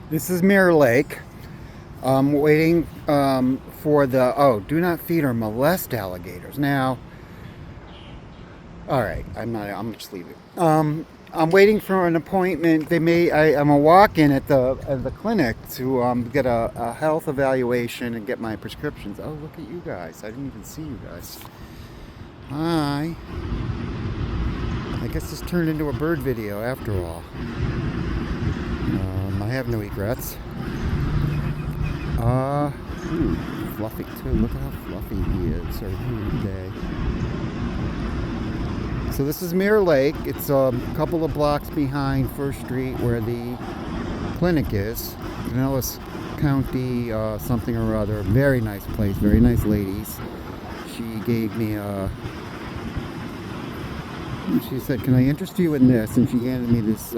This is Mirror Lake. I'm waiting for the do not feed or molest alligators. Now, all right, I'm just leaving. I'm waiting for an appointment. I'm a walk-in at the clinic to get a health evaluation and get my prescriptions. Oh, look at you guys! I didn't even see you guys. Hi. I guess this turned into a bird video after all. I have no regrets. Fluffy too. Look at how fluffy he is, or they. So this is Mirror Lake. It's a couple of blocks behind First Street where the clinic is. Pinellas County something or other. Very nice place. Very nice ladies. She gave me she said, "Can I interest you in this?" And she handed me this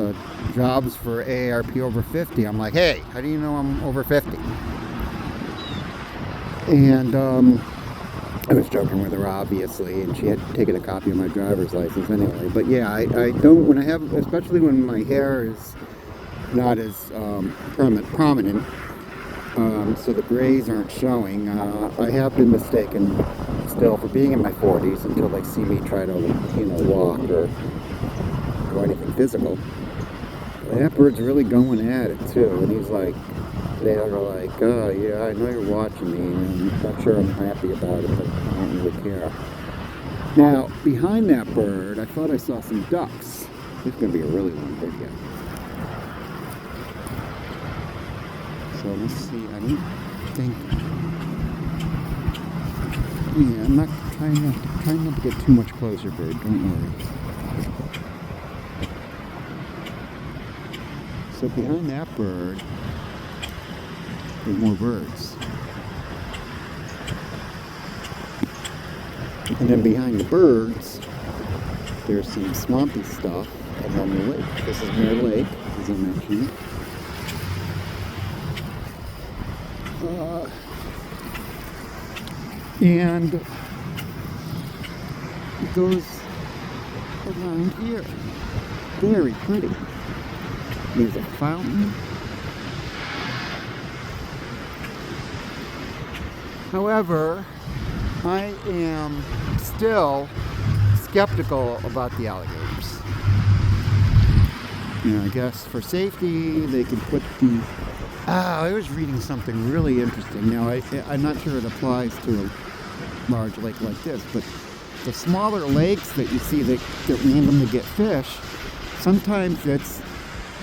jobs for AARP over 50. I'm like, "Hey, how do you know I'm over 50?" And I was joking with her, obviously, and she had taken a copy of my driver's license anyway. But yeah, I don't, when I have, especially when my hair is not as prominent, so the grays aren't showing. I have been mistaken still for being in my 40s until they see me try to, walk or do anything physical. That bird's really going at it too, and he's like, they are like, "Oh yeah, I know you're watching me, and I'm not sure I'm happy about it, but I don't really care." Now, behind that bird, I thought I saw some ducks. This is going to be a really long video. So let's see. I don't think. Yeah, I'm not trying not to get too much closer, bird. Don't worry. So behind that bird, there's more birds. And then behind the birds, there's some swampy stuff, and then the lake. This is Mirror Lake, as I mentioned. And it goes around here. Very pretty. There's a fountain. However, I am still skeptical about the alligators. I guess for safety, they could put the... I was reading something really interesting. Now, I'm not sure it applies to a large lake like this, but the smaller lakes that you see that randomly get fish, sometimes it's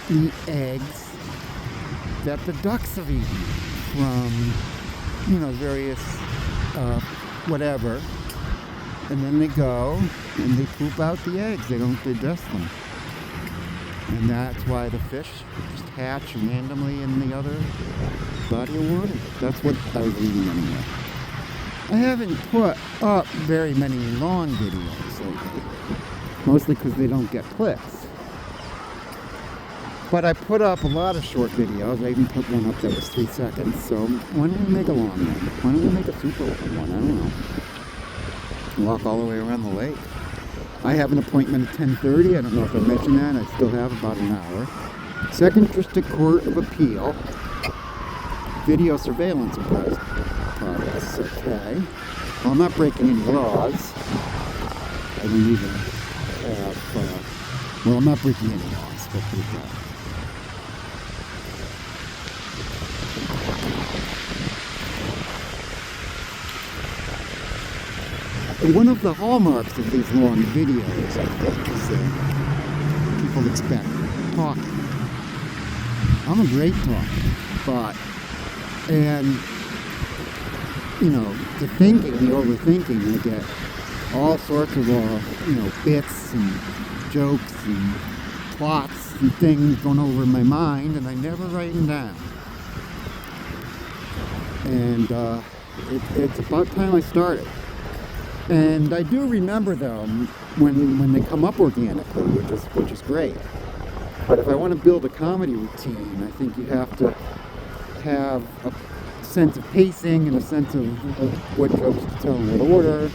the eggs that the ducks have eaten from, various whatever. And then they go and they poop out the eggs. They don't digest them. And that's why the fish just hatch randomly in the other body of water. That's what I was reading anyway. I haven't put up very many long videos lately. Mostly because they don't get clicks. But I put up a lot of short videos. I even put one up that was 3 seconds. So why don't we make a long one? Why don't we make a super long one? I don't know. Walk all the way around the lake. I have an appointment at 10:30. I don't know if I mentioned that. I still have about an hour. Second District Court of Appeal. Video surveillance in progress. Okay. Well, I'm not breaking any laws. I don't even have... I'm not breaking any laws. Let's put it that way. One of the hallmarks of these long videos, I think, is that people expect talking. I'm a great talker, the thinking, the overthinking, I get all sorts of, bits and jokes and plots and things going over in my mind, and I never write them down. And it's about time I started. And I do remember them when they come up organically, which is great. But if I want to build a comedy routine, I think you have to have a sense of pacing and a sense of what jokes to tell in what order.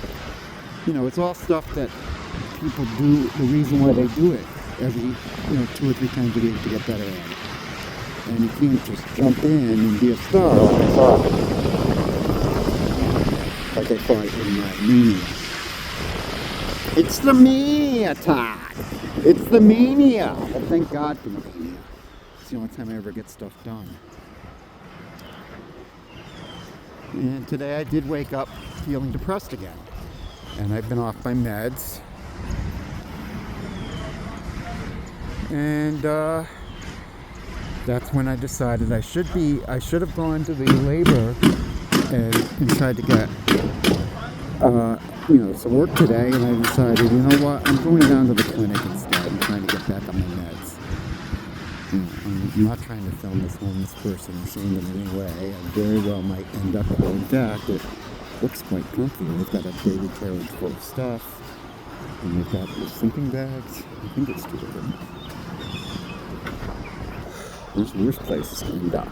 It's all stuff that people do, the reason why they do it every 2 or 3 times a week to get better at it. And you can't just jump in and be a star like I thought in Mania. It's the Mania, Todd! It's the Mania! Well, thank God for the Mania. It's the only time I ever get stuff done. And today I did wake up feeling depressed again. And I've been off my meds. And that's when I decided I should have gone to the labor and tried to get some work today, and I decided, you know what, I'm going down to the clinic instead. I'm trying to get back on my meds. I'm not trying to film this homeless person or shame in any way. I very well might end up there. In fact, it looks quite comfy. They've got a baby carriage full of stuff, and they've got the sleeping bags. I think it's 2 of them. There's worse places to end up.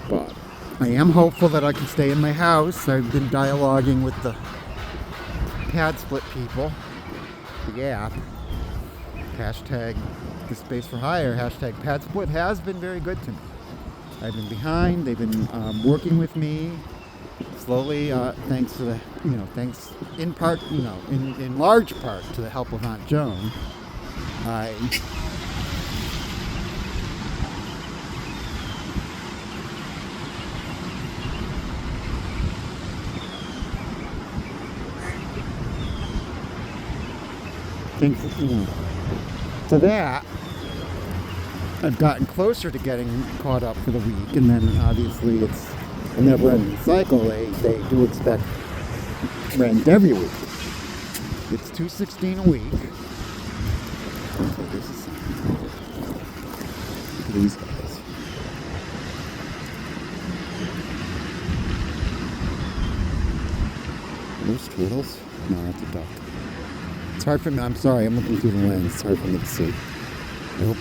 But I am hopeful that I can stay in my house. I've been dialoguing with the Pad Split people, the app. Hashtag the space for hire. Hashtag Pad Split has been very good to me. I've been behind. They've been working with me slowly, thanks to the, thanks in part, in large part to the help of Aunt Joan. Thanks, to that, I've gotten closer to getting caught up for the week, and then obviously it's a never-ending cycle. They do expect rent every week. It's $216 a week. Okay, look at these guys. Are those turtles? No, that's a duck. It's hard for me. I'm sorry. I'm looking through the lens. It's hard for me to see.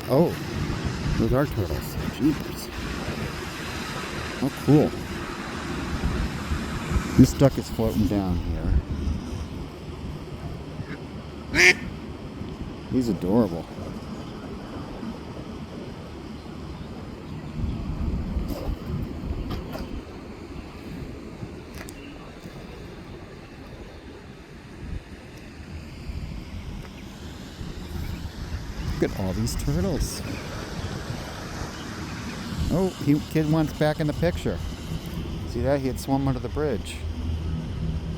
Oh, those are turtles. Jeepers. Oh, cool. This duck is floating down here. He's adorable. Look at all these turtles. Oh, kid wants back in the picture. See that? He had swum under the bridge.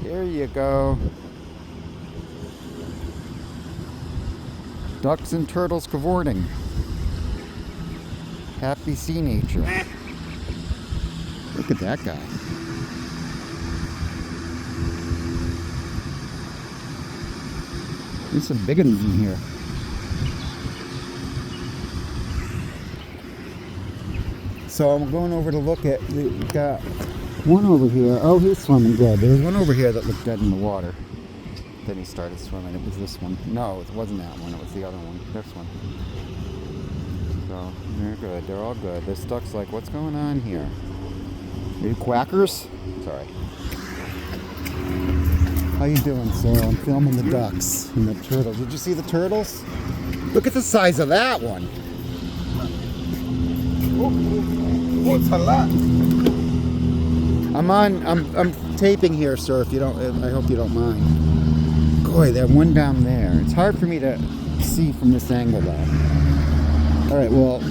There you go. Ducks and turtles cavorting. Happy sea nature. Look at that guy. There's some big ones in here. So I'm going over to look at, we've got one over here. Oh, he's swimming good. There was one over here that looked dead in the water. Then he started swimming. It was this one. No, it wasn't that one. It was the other one. This one. So they're good. They're all good. This duck's like, what's going on here? Are you quackers? Sorry. How you doing, sir? I'm filming the ducks and the turtles. Did you see the turtles? Look at the size of that one. What's a lot? I'm taping here, sir, if you don't, I hope you don't mind. Boy, that one down there. It's hard for me to see from this angle though. Alright, well,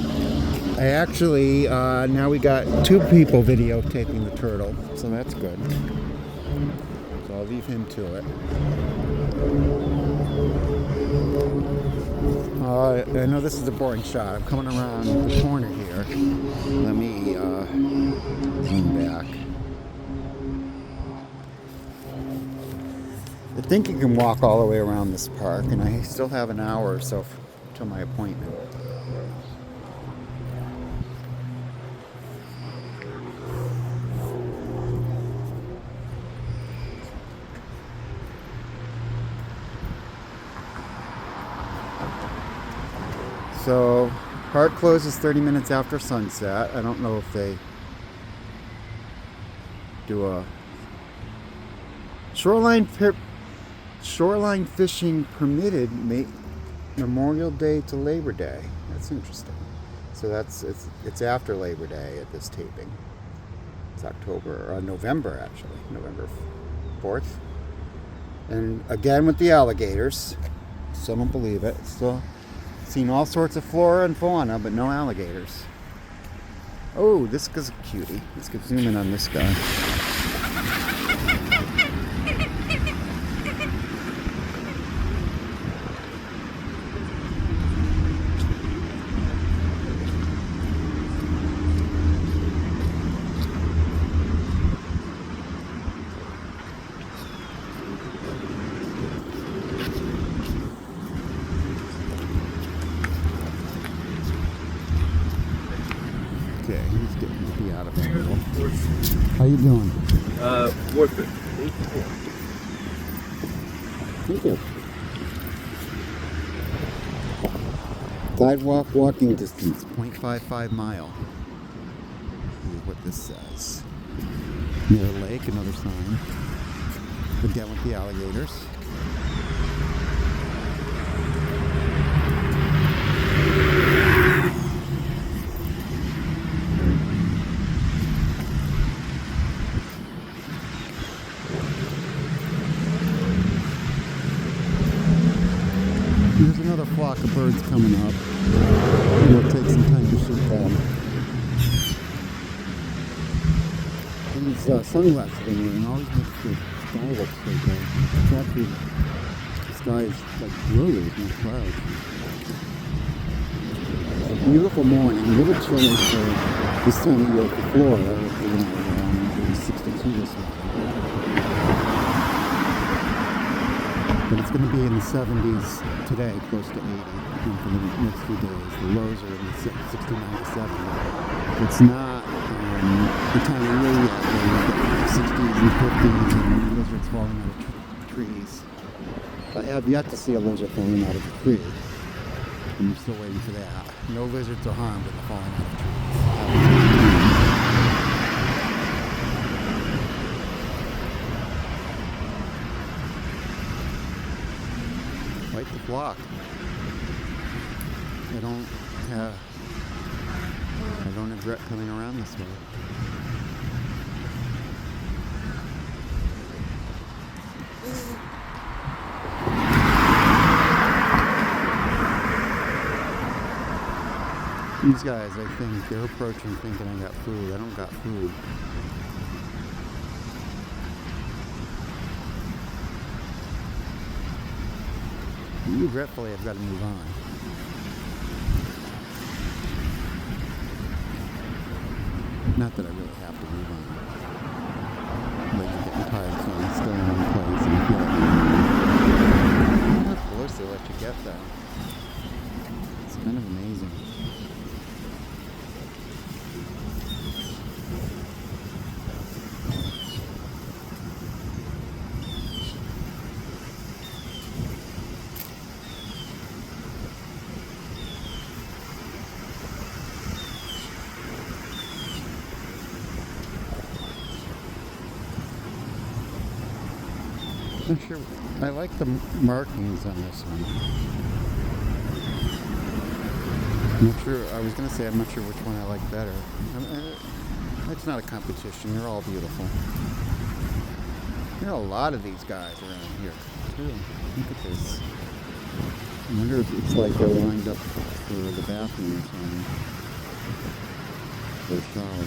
I actually, now we got 2 people videotaping the turtle, so that's good. So I'll leave him to it. I know this is a boring shot. I'm coming around the corner here. Let me zoom back. I think you can walk all the way around this park, and I still have an hour or so till my appointment. So, park closes 30 minutes after sunset. I don't know if they do a shoreline fishing permitted Memorial Day to Labor Day. That's interesting. So it's after Labor Day at this taping. It's October or November actually, November 4th. And again with the alligators. Some don't believe it. Still seen all sorts of flora and fauna, but no alligators. Oh, this is a cutie. Let's get zoom in on this guy. Okay, he's getting to be out of it. How you doing? Worth it. Thank you. Sidewalk walking distance, 0.55 mile. Here's what this says. Near lake, another sign. Again with the alligators. There's another flock of birds coming up. It'll take some time to shoot them. These sunglasses I'm wearing always makes the sky look so good. It's actually, the sky is like blue with no clouds. It's a beautiful morning, a little chilly for this time of year for Florida. Around 62 this morning. But it's going to be in the 70s today, close to 80, and for the next few days. The lows are in the 69 to 70. It's not the time of year yet where you get 60s and 50s and lizards falling out of trees. I have yet to see a lizard falling out of a tree. And I'm still waiting for that. No lizards are harmed in the falling out of trees. Quite the flock. I don't regret coming around this way. These guys, I think, they're approaching thinking I got food. I don't got food. Regretfully, I've got to move on. Not that I really have to move on. Like, I'm getting tired, so I'm still in one place, and I feel like, of course they let you get that. It's kind of amazing. Not sure. I like the markings on this one. I'm not sure. I was going to say I'm not sure which one I like better. It's not a competition. They're all beautiful. There are a lot of these guys around here too. Look at this. I wonder if it's like they're lined up for the bathroom or something. For a shower.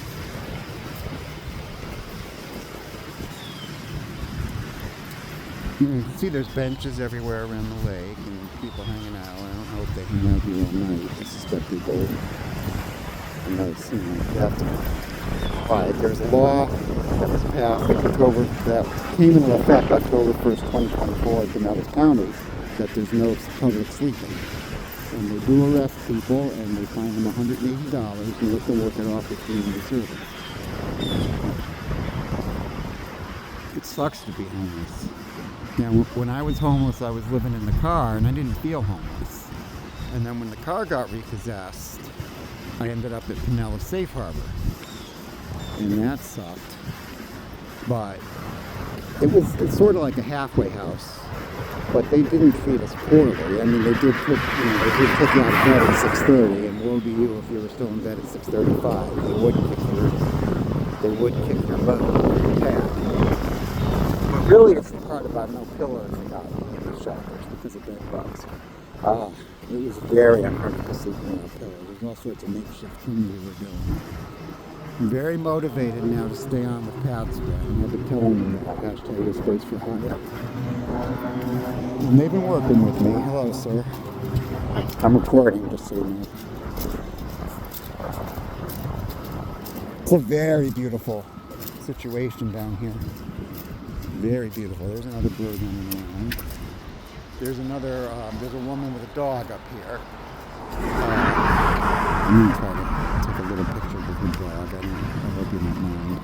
You can see there's benches everywhere around the lake and people hanging out. I don't know if they hang out here all night. I suspect they do. I've never seen like that. But there's a law that was passed that came into effect October 1st, 2024 in Pinellas County, that there's no public sleeping. And they do arrest people and they fine them $180 and let them work it off with community service. It sucks to be homeless. Now, when I was homeless, I was living in the car, and I didn't feel homeless. And then when the car got repossessed, I ended up at Pinellas Safe Harbor. And that sucked. But it's sort of like a halfway house. But they didn't treat us poorly. I mean, they did put, they did take you out of bed at 6:30, and woe to you if you were still in bed at 6:35. They would kick your butt with your tab. But really, it's the part about no pillows in the shelters because of bed bugs. It was very uncomfortable sleeping without pillows. There's all sorts of makeshift things we were doing. I'm very motivated now to stay on with Pathsway, and I've been telling them that hashtag is Space for Hire. And they've been working with me. Hello, sir. I'm recording, just so you know. It's a very beautiful situation down here. Very beautiful. There's another bird running around. There's there's a woman with a dog up here. I'm going to try to take a little picture of the dog. I hope you don't mind.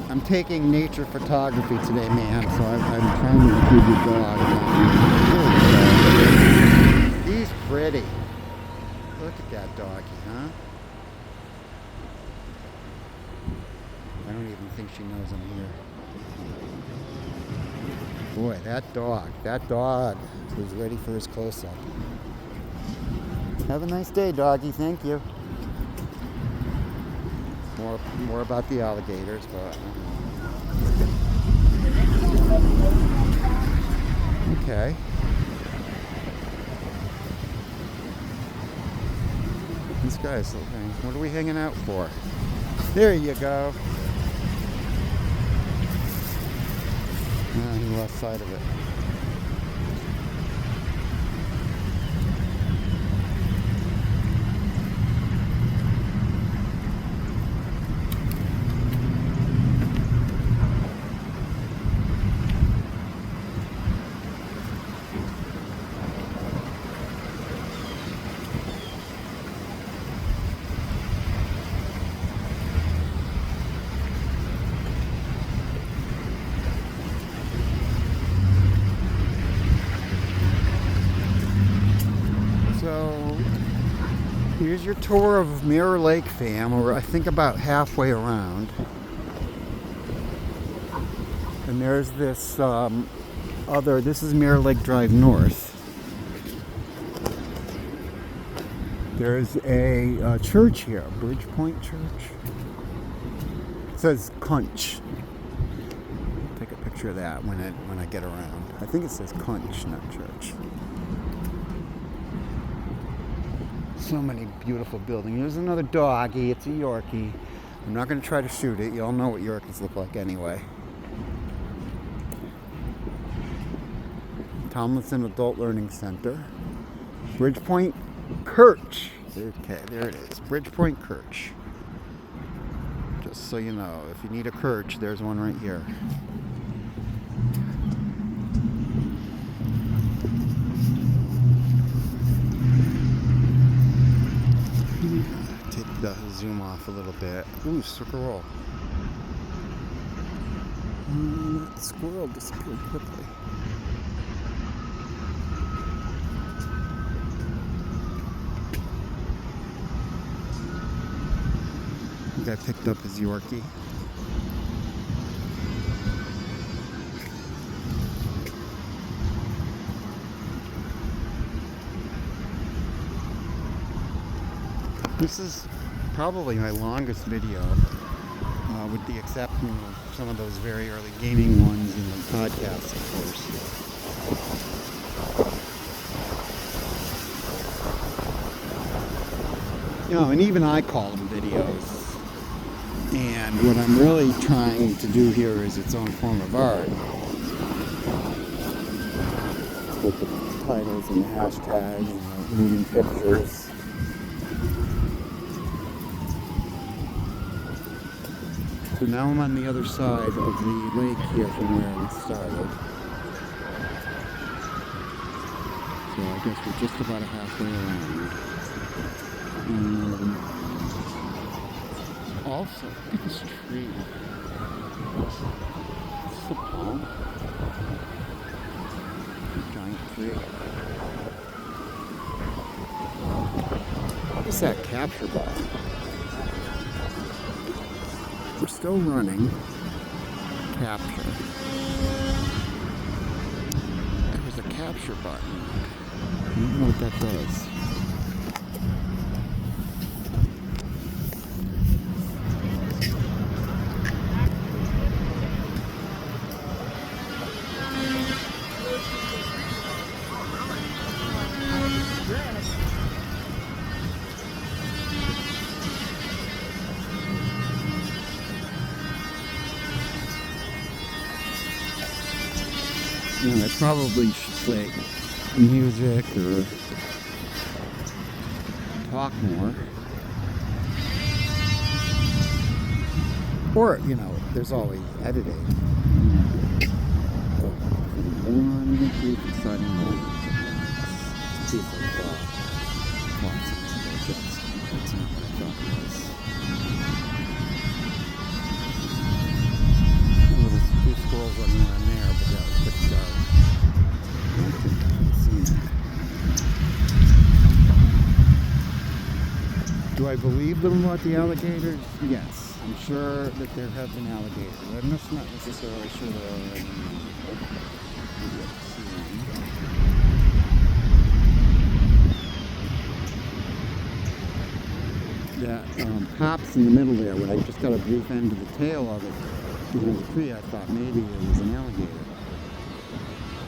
I'm taking nature photography today, man, so I'm trying to include your dog. He's pretty. Look at that doggy, huh? I don't even think she knows I'm here. Boy, that dog was ready for his close-up. Have a nice day, doggy. Thank you. More about the alligators, but okay. This guy's looking. What are we hanging out for? There you go. He lost sight of it. So here's your tour of Mirror Lake, fam. We're, I think, about halfway around. And there's this this is Mirror Lake Drive North. There's a church here, Bridgepoint Church. It says Kunch. Take a picture of that when I get around. I think it says Kunch, not church. So many beautiful buildings. There's another doggy. It's a Yorkie. I'm not going to try to shoot it. You all know what Yorkies look like anyway. Tomlinson Adult Learning Center. Bridgepoint Kirch. Okay, there it is. Bridgepoint Kirch. Just so you know, if you need a Kirch, there's one right here. Take the zoom off a little bit. Ooh, squirrel. That squirrel disappeared quickly. The guy picked up his Yorkie. This is probably my longest video, with the exception of some of those very early gaming ones in the podcast, of course. You know, and even I call them videos. And what I'm really trying to do here is its own form of art. With the titles and the hashtags and the moving pictures. So now I'm on the other side of the lake here from where we started. So I guess we're just about halfway around. Also, look at this tree. This is a palm. A giant tree. What is that capture ball? We're still running capture. capture button. I don't know what that does. You know, I probably should play music or talk more. Or, you know, there's always editing. One deep exciting moment. People watching that's not what I thought it was. A little few squirrels running around there, but that was pretty dark. I don't think I can see that. Do I believe them about the alligators? Yes. I'm sure that there have been alligators. I'm just not necessarily sure there are any. That pops in the middle there, when I just got a brief end of the tail of it behind the tree, I thought maybe it was an alligator.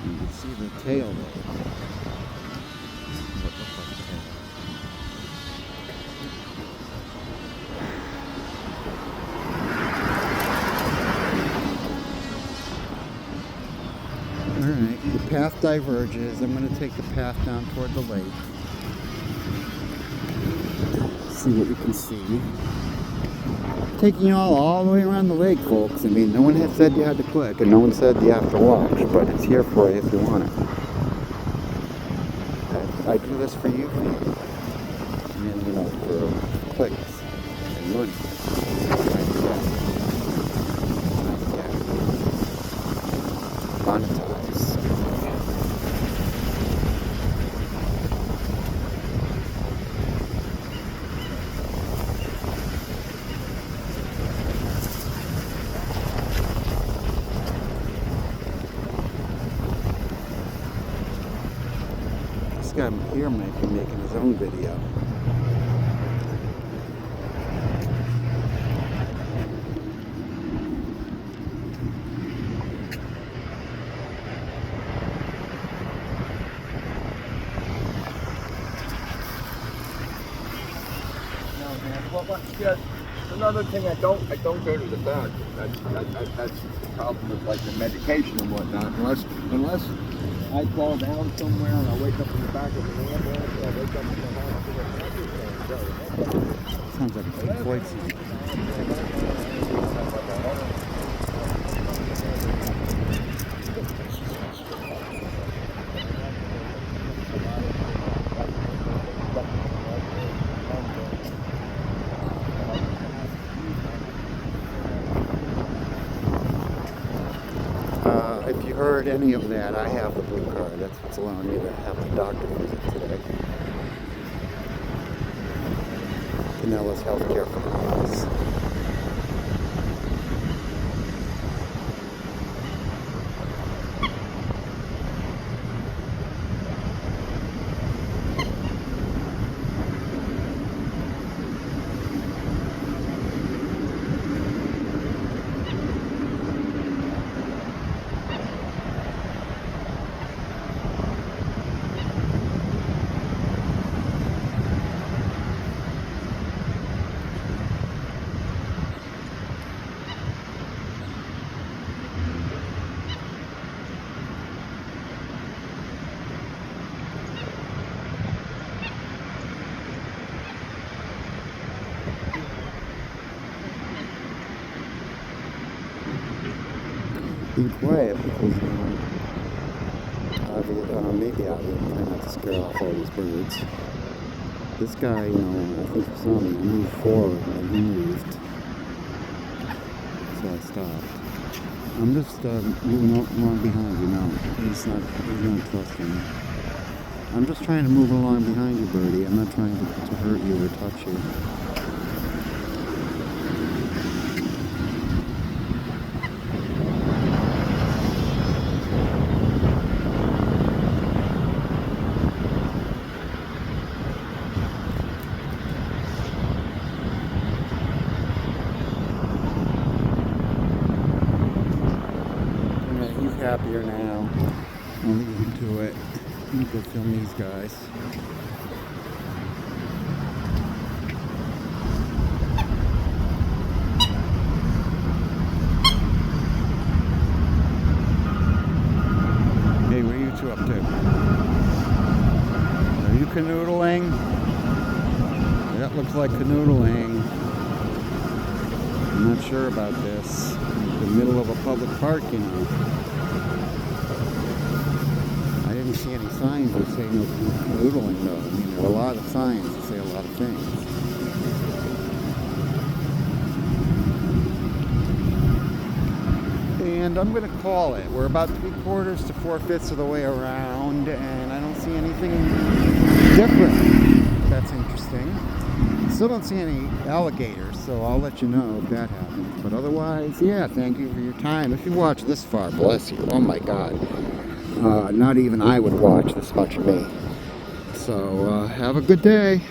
You can see the tail there. What looks like a tail. Alright, the path diverges. I'm going to take the path down toward the lake. See what we can see. Taking you all the way around the lake, folks. I mean, no one had said you had to click, and no one said you have to watch, but it's here for you if you want it. I do this for you, and you know, for clicks and money. Monetize. This guy here might be making his own video. Well, yeah, another thing, I don't go to the back. That's the problem with like the medication and whatnot. Unless I fall down somewhere and I wake up in the back of an ambulance, or I wake up in the hospital. Sounds like a Pink Floyd song. If you heard any of that, I have the blue card. That's what's allowing me to have the doctor visit today. Pinellas Healthcare Providers. Be quiet because maybe I will try not to scare off all these birds. This guy, you know, I think he saw me move forward and he moved. So I stopped. I'm just moving along behind you now. He's not trusting me. I'm just trying to move along behind you, birdie. I'm not trying to hurt you or touch you. here now. I'll leave him to it. Let me go film these guys. Hey, what are you two up to? Are you canoodling? That looks like canoodling. I'm not sure about this. The middle of a public park, you know. I didn't see any signs that say no canoodling, though. I mean, there are a lot of signs that say a lot of things. And I'm going to call it. We're about 3/4 to 4/5 of the way around, and I don't see anything different. That's interesting. Still don't see any alligators, so I'll let you know if that happens. But otherwise, yeah, thank you for your time. If you watch this far, bless you. Oh my God. Not even I would watch this much of me. So have a good day.